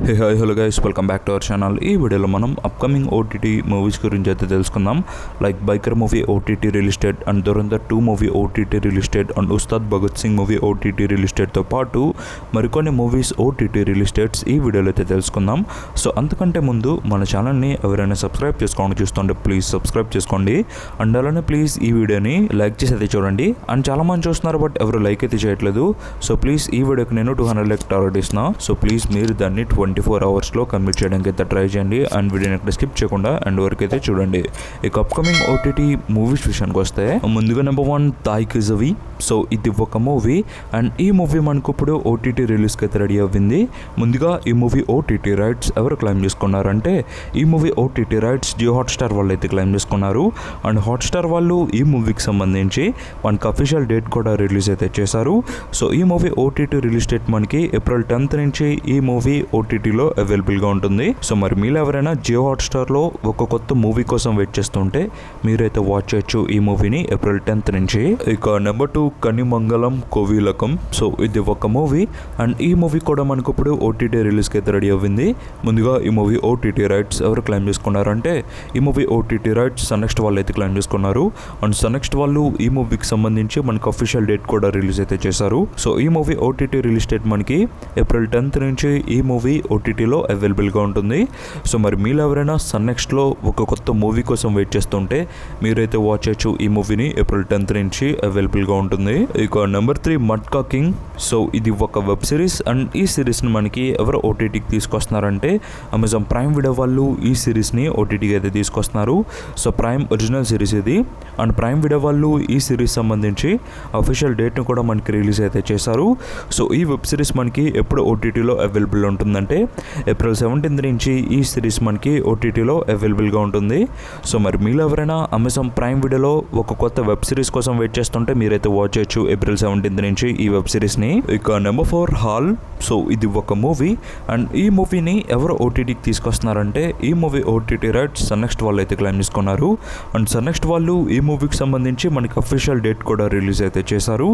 Hi hello guys, welcome back to our channel. ఈ వీడియోలో మనం అప్కమింగ్ ఓటీటీ మూవీస్ గురించి అయితే తెలుసుకుందాం. Like Biker movie OTT release date and Dhurandhar 2 movie OTT release date and Ustaad Bhagat Singh movie OTT release డేట్తో పాటు మరికొన్ని మూవీస్ ఓటీటీ రిలీజ్ డేట్స్ ఈ వీడియోలో అయితే తెలుసుకుందాం. సో అంతకంటే ముందు మన ఛానల్ని ఎవరైనా సబ్స్క్రైబ్ చేసుకోండి చూస్తుంటే ప్లీజ్ సబ్స్క్రైబ్ చేసుకోండి. అండ్ అలానే ప్లీజ్ ఈ వీడియోని లైక్ చేసి అయితే చూడండి. అండ్ చాలామంది చూస్తున్నారు బట్ ఎవరు లైక్ అయితే చేయట్లేదు. సో ప్లీజ్ ఈ వీడియోకి నేను 200 లైక్ టార్గెట్ ఇస్తున్నా. సో ప్లీజ్ మీరు దాన్ని 24 అవర్స్లో కంప్లీట్ చేయడానికి అయితే ట్రై చేయండి. అండ్ వీడియోని ఎక్కడ స్కిప్ చేయకుండా అండ్ వరకు అయితే చూడండి. ఇక అప్కమింగ్ ఓటీటీ మూవీస్ విషయానికి వస్తే ముందుగా నెంబర్ 1 తాయ్ కిజవి. సో ఇది ఒక మూవీ అండ్ ఈ మూవీ మనకు ఇప్పుడు ఓటీటీ రిలీజ్కి అయితే రెడీ అవ్వింది. ముందుగా ఈ మూవీ ఓటీటీ రైట్స్ ఎవరు క్లెయిమ్ చేసుకున్నారంటే ఈ movie OTT rights Jio Hotstar వాళ్ళు అయితే క్లెయిమ్ చేసుకున్నారు. అండ్ హాట్స్టార్ వాళ్ళు ఈ మూవీకి సంబంధించి మనకి అఫీషియల్ డేట్ కూడా రిలీజ్ అయితే చేశారు. సో ఈ మూవీ ఓటీటీ రిలీజ్ డేట్ మనకి ఏప్రిల్ 10th నుంచి ఈ మూవీ ఓటీటీలో అవైలబుల్గా ఉంటుంది. సో మరి మీరు ఎవరైనా జియో హాట్స్టార్లో ఒక కొత్త మూవీ కోసం వెయిట్ చేస్తుంటే మీరైతే వాచ్ చేయొచ్చు ఈ మూవీని ఏప్రిల్ 10th నుంచి. ఇక నెంబర్ 2 కనిమంగళం కోవిలకం. సో ఇది ఒక మూవీ అండ్ ఈ మూవీ కూడా మనకు ఇప్పుడు ఓటీటీ రిలీజ్కి అయితే రెడీ అవ్వింది. ముందుగా ఈ మూవీ ఓటీటీ రైట్స్ ఎవరు క్లెయిమ్ చేసుకున్నారంటే ఈ మూవీ ఓటీటీ రైట్స్ సన్నెక్స్ట్ వాళ్ళు అయితే క్లెయిమ్ చేసుకున్నారు. అండ్ సన్నెక్స్ట్ వాళ్ళు ఈ మూవీకి సంబంధించి మనకు అఫీషియల్ డేట్ కూడా రిలీజ్ అయితే చేశారు. సో ఈ మూవీ ఓటీటీ రిలీజ్ డేట్ మనకి ఏప్రిల్ 10th నుంచి ఈ మూవీ ఓటీటీలో అవైలబుల్గా ఉంటుంది. సో మరి మీరు ఎవరైనా సన్నెక్స్ట్లో ఒక కొత్త మూవీ కోసం వెయిట్ చేస్తుంటే మీరైతే వాచ్ చేయొచ్చు ఈ మూవీని ఏప్రిల్ 10th నుంచి అవైలబుల్గా ఉంటుంది. ఇక నెంబర్ 3 మట్కా కింగ్. సో ఇది ఒక వెబ్ సిరీస్ అండ్ ఈ సిరీస్ని మనకి ఎవరు ఓటీటీకి తీసుకొస్తున్నారంటే అమెజాన్ ప్రైమ్ వీడియో వాళ్ళు ఈ సిరీస్ని ఓటీటీకి అయితే తీసుకొస్తున్నారు. సో ప్రైమ్ ఒరిజినల్ సిరీస్ ఇది అండ్ ప్రైమ్ వీడియో వాళ్ళు ఈ సిరీస్ సంబంధించి అఫీషియల్ డేట్ని కూడా మనకి రిలీజ్ అయితే చేశారు. సో ఈ వెబ్ సిరీస్ మనకి ఎప్పుడు ఓటీటీలో అవైలబుల్ ఉంటుందంటే ఏప్రిల్ 17th నుంచి ఈ సిరీస్ మనకి ఓటీటీలో అవైలబుల్గా ఉంటుంది. సో మరి మీరు ఎవరైనా అమెజాన్ ప్రైమ్ వీడియోలో ఒక కొత్త వెబ్ సిరీస్ కోసం వెయిట్ చేస్తుంటే మీరైతే వాచ్ చేయొచ్చు ఏప్రిల్ 17th నుంచి ఈ వెబ్ సిరీస్ని. ఇక నెంబర్ 4 హాల్. సో ఇది ఒక మూవీ అండ్ ఈ మూవీని ఎవరు ఓటీటీకి తీసుకొస్తున్నారంటే ఈ మూవీ ఓటీటీ రైట్స్ సన్నెక్స్ట్ వాళ్ళు అయితే క్లెయిమ్ చేసుకున్నారు. అండ్ సన్నెక్స్ట్ వాళ్ళు ఈ మూవీకి సంబంధించి మనకి అఫీషియల్ డేట్ కూడా రిలీజ్ అయితే చేశారు.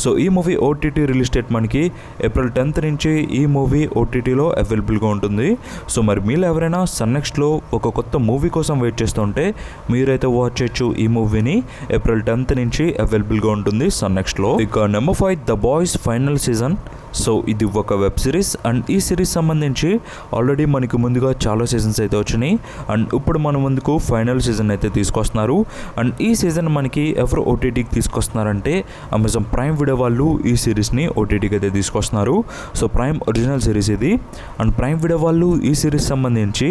సో ఈ మూవీ ఓటీటీ రిలీజ్ డేట్ మనకి ఏప్రిల్ 10th నుంచి ఈ మూవీ ఓటీటీలో అవైలబుల్గా ఉంటుంది. సో మరి మీరు ఎవరైనా సన్నెక్స్ట్లో ఒక కొత్త మూవీ కోసం వెయిట్ చేస్తుంటే మీరైతే వాచ్ చేయొచ్చు ఈ మూవీని ఏప్రిల్ 10th నుంచి అవైలబుల్గా ఉంటుంది సన్నెక్స్ట్లో. ఇక number 5 the boys final season. So ఇది ఒక వెబ్ సిరీస్ అండ్ ఈ సిరీస్ సంబంధించి ఆల్రెడీ మనకి ముందుగా చాలా సీజన్స్ అయితే వచ్చినాయి అండ్ ఇప్పుడు మన ముందుకు ఫైనల్ సీజన్ అయితే తీసుకొస్తున్నారు. అండ్ ఈ సీజన్ మనకి ఎవరు ఓటీటీకి తీసుకొస్తున్నారంటే అమెజాన్ ప్రైమ్ వీడియో వాళ్ళు ఈ సిరీస్ని ఓటీటీకి అయితే తీసుకొస్తున్నారు. సో ప్రైమ్ ఒరిజినల్ సిరీస్ ఇది అండ్ ప్రైమ్ వీడియో వాళ్ళు ఈ సిరీస్ సంబంధించి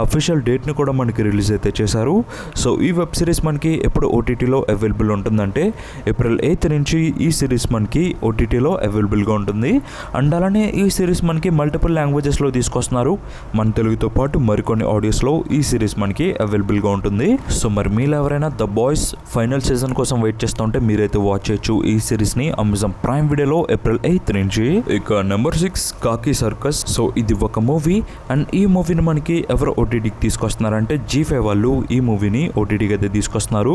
అఫీషియల్ డేట్ని కూడా మనకి రిలీజ్ అయితే చేశారు. సో ఈ వెబ్ సిరీస్ మనకి ఎప్పుడు ఓటీటీలో అవైలబుల్ ఉంటుందంటే ఏప్రిల్ 8th నుంచి ఈ సిరీస్ మనకి ఓటీటీలో అవైలబుల్గా ఉంటుంది. అండ్ అలానే ఈ సిరీస్ మనకి మల్టిపుల్ లాంగ్వేజెస్లో తీసుకొస్తున్నారు. మన తెలుగుతో పాటు మరికొన్ని ఆడియోస్లో ఈ సిరీస్ మనకి అవైలబుల్గా ఉంటుంది. సో మరి మీరు ఎవరైనా ద బాయ్స్ ఫైనల్ సీజన్ కోసం వెయిట్ చేస్తుంటే మీరైతే వాచ్ చేయొచ్చు ఈ సిరీస్ని అమెజాన్ ప్రైమ్ వీడియోలో ఏప్రిల్ 8th నుంచి. ఇక నెంబర్ 6 కాకి సర్కస్. సో ఇది ఒక మూవీ అండ్ ఈ మూవీని మనకి ఎవరు ఓటీటీకి తీసుకొస్తున్నారంటే జీ5 వాళ్ళు ఈ మూవీని ఓటీటీకి అయితే తీసుకొస్తున్నారు.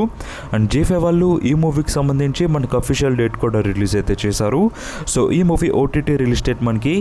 అండ్ జీ5 వాళ్ళు ఈ మూవీకి సంబంధించి మనకి అఫీషియల్ డేట్ కూడా రిలీజ్ అయితే చేశారు. సో ఈ మూవీ ఓటీటీ రిలీజ్ డేట్ మనకి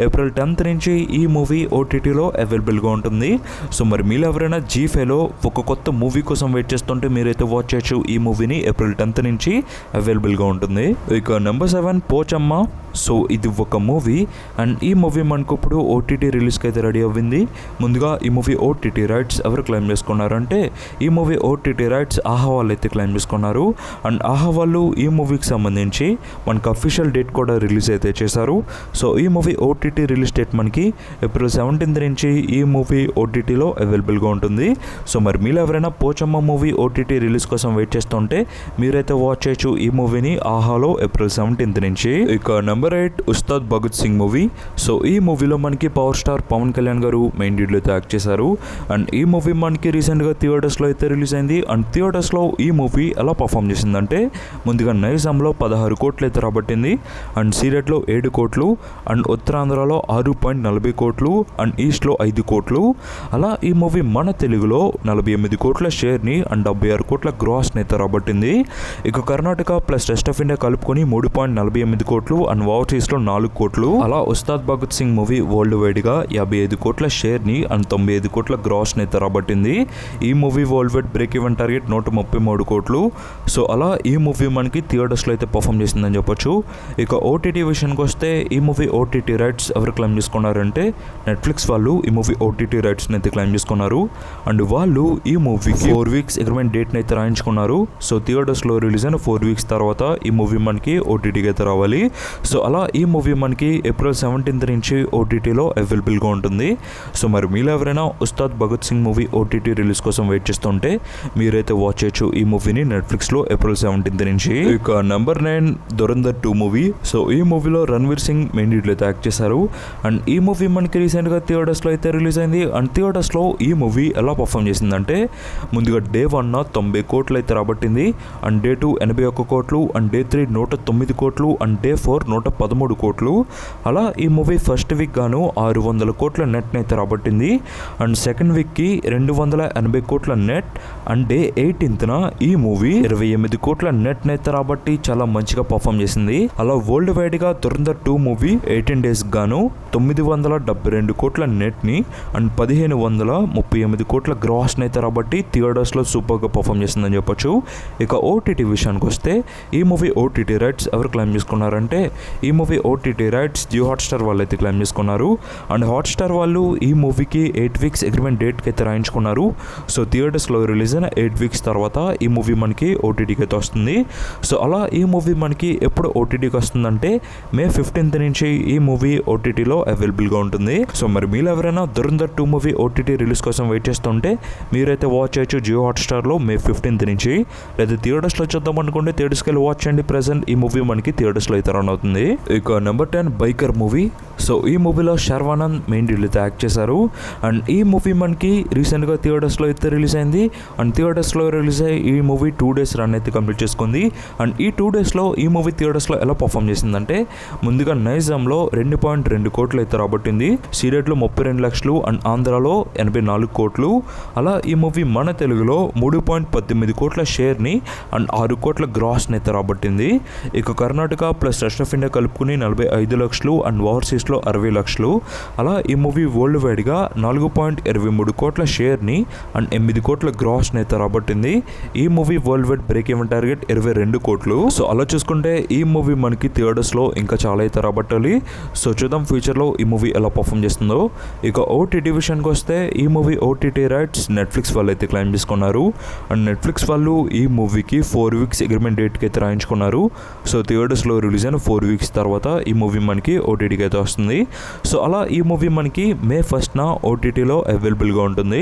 ఏప్రిల్ 10th నుంచి ఈ మూవీ ఓటీటీలో అవైలబుల్గా ఉంటుంది. సో మరి మీరు ఎవరైనా జీ5లో ఒక కొత్త మూవీ కోసం వెయిట్ చేస్తుంటే మీరైతే వాచ్ చేయొచ్చు ఈ మూవీని ఏప్రిల్ 10th నుంచి అవైలబుల్గా ఉంటుంది. ఇక నెంబర్ 7 పోచమ్మ. సో ఇది ఒక మూవీ అండ్ ఈ మూవీ మనకు ఇప్పుడు ఓటీటీ రిలీజ్కి అయితే రెడీ అవ్వింది. ముందుగా ఈ మూవీ ఓటీటీ రైట్స్ ఎవరు క్లెయిమ్ చేసుకున్నారంటే ఈ మూవీ ఓటీటీ రైట్స్ ఆహా వాళ్ళు అయితే క్లెయిమ్ చేసుకున్నారు. అండ్ ఆహా వాళ్ళు ఈ మూవీకి సంబంధించి మనకు అఫీషియల్ డేట్ కూడా రిలీజ్ అయితే చేశారు. సో ఈ మూవీ ఓటీటీ రిలీజ్ డేట్ మనకి ఏప్రిల్ 17th నుంచి ఈ మూవీ ఓటీటీలో అవైలబుల్గా ఉంటుంది. సో మరి మీరు ఎవరైనా పోచమ్మ మూవీ ఓటీటీ రిలీజ్ కోసం వెయిట్ చేస్తుంటే మీరైతే వాచ్ చేయొచ్చు ఈ మూవీని ఆహాలో ఏప్రిల్ 17th నుంచి. ఇక number 8 Ustaad Bhagat Singh movie. So ఈ మూవీలో మనకి పవర్ స్టార్ పవన్ కళ్యాణ్ గారు మెయిన్ లీడ్లో అయితే యాక్ట్ చేశారు. అండ్ ఈ మూవీ మనకి రీసెంట్గా థియేటర్స్లో అయితే రిలీజ్ అయింది. అండ్ థియేటర్స్లో ఈ మూవీ ఎలా పర్ఫామ్ చేసిందంటే ముందుగా నైజాంలో 16 కోట్లు అయితే రాబట్టింది అండ్ సీరియట్లో 7 కోట్లు, అండ్ ఉత్తరాంధ్రలో 6.40 కోట్లు, అండ్ ఈస్ట్లో 5 కోట్లు. అలా ఈ మూవీ మన తెలుగులో 48 కోట్ల షేర్ని అండ్ 76 కోట్ల గ్రాస్ని అయితే రాబట్టింది. ఇక Karnataka plus rest of India కలుపుకొని 3.48 కోట్లు అండ్ ఓవర్సీస్లో 4 కోట్లు. అలా ఉస్తాద్ భగత్ సింగ్ మూవీ వరల్డ్ వైడ్గా 55 కోట్ల షేర్ని అండ్ 95 కోట్ల గ్రాస్ని అయితే రాబట్టింది. ఈ movie world wide break even target 133 కోట్లు. సో అలా ఈ మూవీ మనకి థియేటర్స్లో అయితే పర్ఫామ్ చేసిందని చెప్పొచ్చు. ఇక ఓటీటీ విషయానికి వస్తే ఈ మూవీ ఓటీటీ రైట్స్ ఎవరు క్లెయిమ్ చేసుకున్నారంటే నెట్ఫ్లిక్స్ వాళ్ళు ఈ మూవీ ఓటీటీ రైట్స్ని అయితే క్లెయిమ్ చేసుకున్నారు. అండ్ వాళ్ళు ఈ మూవీకి 4 వీక్స్ అగ్రిమెంట్ డేట్ని అయితే రాయించుకున్నారు. సో థియేటర్స్లో రిలీజ్ అయిన 4 వీక్స్ తర్వాత ఈ మూవీ మనకి ఓటీటీకి అయితే రావాలి. సో అలా ఈ మూవీ మనకి ఏప్రిల్ 17 నుంచి ఓటీటీలో అవైలబుల్గా ఉంటుంది. సో మరి మీలో ఎవరైనా Ustaad Bhagat Singh movie OTT release కోసం వెయిట్ చేస్తుంటే మీరైతే వాచ్ చేయొచ్చు ఈ మూవీని నెట్ఫ్లిక్స్లో ఏప్రిల్ 17 నుంచి. ఇక నెంబర్ 9 దురంధర్ 2 మూవీ. సో ఈ మూవీలో రణ్వీర్ సింగ్ మెయిన్ లీడ్లో అయితే యాక్ట్ చేశారు. అండ్ ఈ మూవీ మనకి రీసెంట్గా థియేటర్స్లో అయితే రిలీజ్ అయింది. అండ్ థియేటర్స్లో ఈ మూవీ ఎలా పర్ఫామ్ చేసిందంటే ముందుగా డే 1 90 కోట్లు అయితే రాబట్టింది, అండ్ డే 2 81 కోట్లు, అండ్ డే 3 109 కోట్లు, అండ్ డే 4 113 కోట్లు. అలా ఈ మూవీ ఫస్ట్ వీక్ గాను 600 కోట్ల నెట్ని అయితే రాబట్టింది. అండ్ సెకండ్ వీక్కి 280 కోట్ల నెట్, అండ్ డే 18న ఈ మూవీ 28 కోట్ల నెట్ అయితే రాబట్టి చాలా మంచిగా పర్ఫామ్ చేసింది. అలా వరల్డ్ వైడ్ గా దురంధర్ 2 మూవీ 18 డేస్ గాను 972 కోట్ల నెట్ ని అండ్ 1538 కోట్ల గ్రాస్ అయితే రాబట్టి థియేటర్స్ లో సూపర్ గా పర్ఫామ్ చేసిందని చెప్పొచ్చు. ఇక ఓటీటీ విషయానికి వస్తే ఈ మూవీ ఓటీటీ రైట్స్ ఎవరు క్లెయిమ్ చేసుకున్నారంటే ఈ movie OTT rights Jio Hotstar వాళ్ళు అయితే క్లెయిమ్ చేసుకున్నారు. అండ్ హాట్స్టార్ వాళ్ళు ఈ మూవీకి 8 వీక్స్ అగ్రిమెంట్ డేట్కి అయితే రాయించుకున్నారు. సో థియేటర్స్లో రిలీజ్ అయిన 8 వీక్స్ తర్వాత ఈ మూవీ మనకి ఓటీటీకి అయితే వస్తుంది. సో అలా ఈ మూవీ మనకి ఎప్పుడు ఓటీటీకి వస్తుందంటే మే 15 నుంచి ఈ మూవీ ఓటీటీలో అవైలబుల్గా ఉంటుంది. సో మరి మీరు ఎవరైనా దురంధర్ 2 మూవీ ఓటీటీ రిలీజ్ కోసం వెయిట్ చేస్తుంటే మీరైతే వాచ్ చేయొచ్చు జియో హాట్స్టార్లో మే 15 నుంచి. లేదా థియేటర్స్లో చూద్దాం అనుకుంటే థియేటర్స్కి వెళ్ళి వాచ్ చేయండి. ప్రెసెంట్ ఈ మూవీ మనకి థియేటర్స్లో అయితే రన్ అవుతుంది. ఇక నెంబర్ 10 బైకర్ మూవీ. సో ఈ మూవీలో శర్వానంద్ మెయిన్ లీడ్ అయితే యాక్ట్ చేశారు. అండ్ ఈ మూవీ మనకి రీసెంట్గా థియేటర్స్లో అయితే రిలీజ్ అయింది. అండ్ థియేటర్స్లో రిలీజ్ అయ్యి ఈ మూవీ 2 డేస్ రన్ అయితే కంప్లీట్ చేసుకుంది. అండ్ ఈ 2 డేస్లో ఈ మూవీ థియేటర్స్లో ఎలా పర్ఫామ్ చేసిందంటే ముందుగా నైజాంలో 2.2 కోట్లు అయితే రాబట్టింది, సీడెట్లో 32 లక్షలు, అండ్ ఆంధ్రాలో 84 కోట్లు. అలా ఈ మూవీ మన తెలుగులో 3.18 కోట్ల షేర్ని అండ్ 6 కోట్ల గ్రాస్ని అయితే రాబట్టింది. ఇక Karnataka plus rest of India కలుపుకుని 45 లక్షలు అండ్ ఓవర్సీస్లో 60 లక్షలు. అలా ఈ మూవీ వరల్డ్ వైడ్గా 4.23 కోట్ల షేర్ని అండ్ 8 కోట్ల గ్రాస్ని అయితే రాబట్టింది. ఈ movie world wide break even target 22 కోట్లు. సో అలా చూసుకుంటే ఈ మూవీ మనకి థియేటర్స్లో ఇంకా చాలా అయితే రాబట్టాలి. సో చూద్దాం ఫ్యూచర్లో ఈ మూవీ ఎలా పర్ఫామ్ చేస్తుందో. ఇక ఓటీటీ విషయానికి వస్తే ఈ మూవీ ఓటీటీ రైట్స్ నెట్ఫ్లిక్స్ వాళ్ళు అయితే క్లెయిమ్ చేసుకున్నారు. అండ్ నెట్ఫ్లిక్స్ వాళ్ళు ఈ మూవీకి 4 వీక్స్ అగ్రిమెంట్ డేట్కి అయితే రాయించుకున్నారు. సో థియేటర్స్లో రిలీజ్ అయిన 4 వీక్స్ తర్వాత ఈ మూవీ మనకి ఓటీటీకి అయితే వస్తుంది. సో అలా ఈ మూవీ మనకి మే 1న ఓటీటీలో అవైలబుల్గా ఉంటుంది.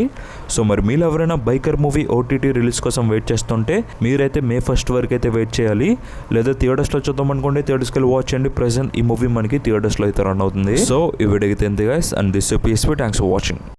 సో మరి మీరు ఎవరైనా బైకర్ మూవీ ఓటీటీ రిలీజ్ కోసం వెయిట్ చేస్తుంటే మీరైతే మే 1 వరకు అయితే వెయిట్ చేయాలి. లేదా థియేటర్స్లో చూద్దాం అనుకోండి థియేటర్స్కి వెళ్ళి వాచ్ చేయండి. ప్రెసెంట్ ఈ మూవీ మనకి థియేటర్స్లో అయితే రన్ అవుతుంది. సో ఈ వీడియోకి ఎంత guys, and this PSP. Thanks for watching.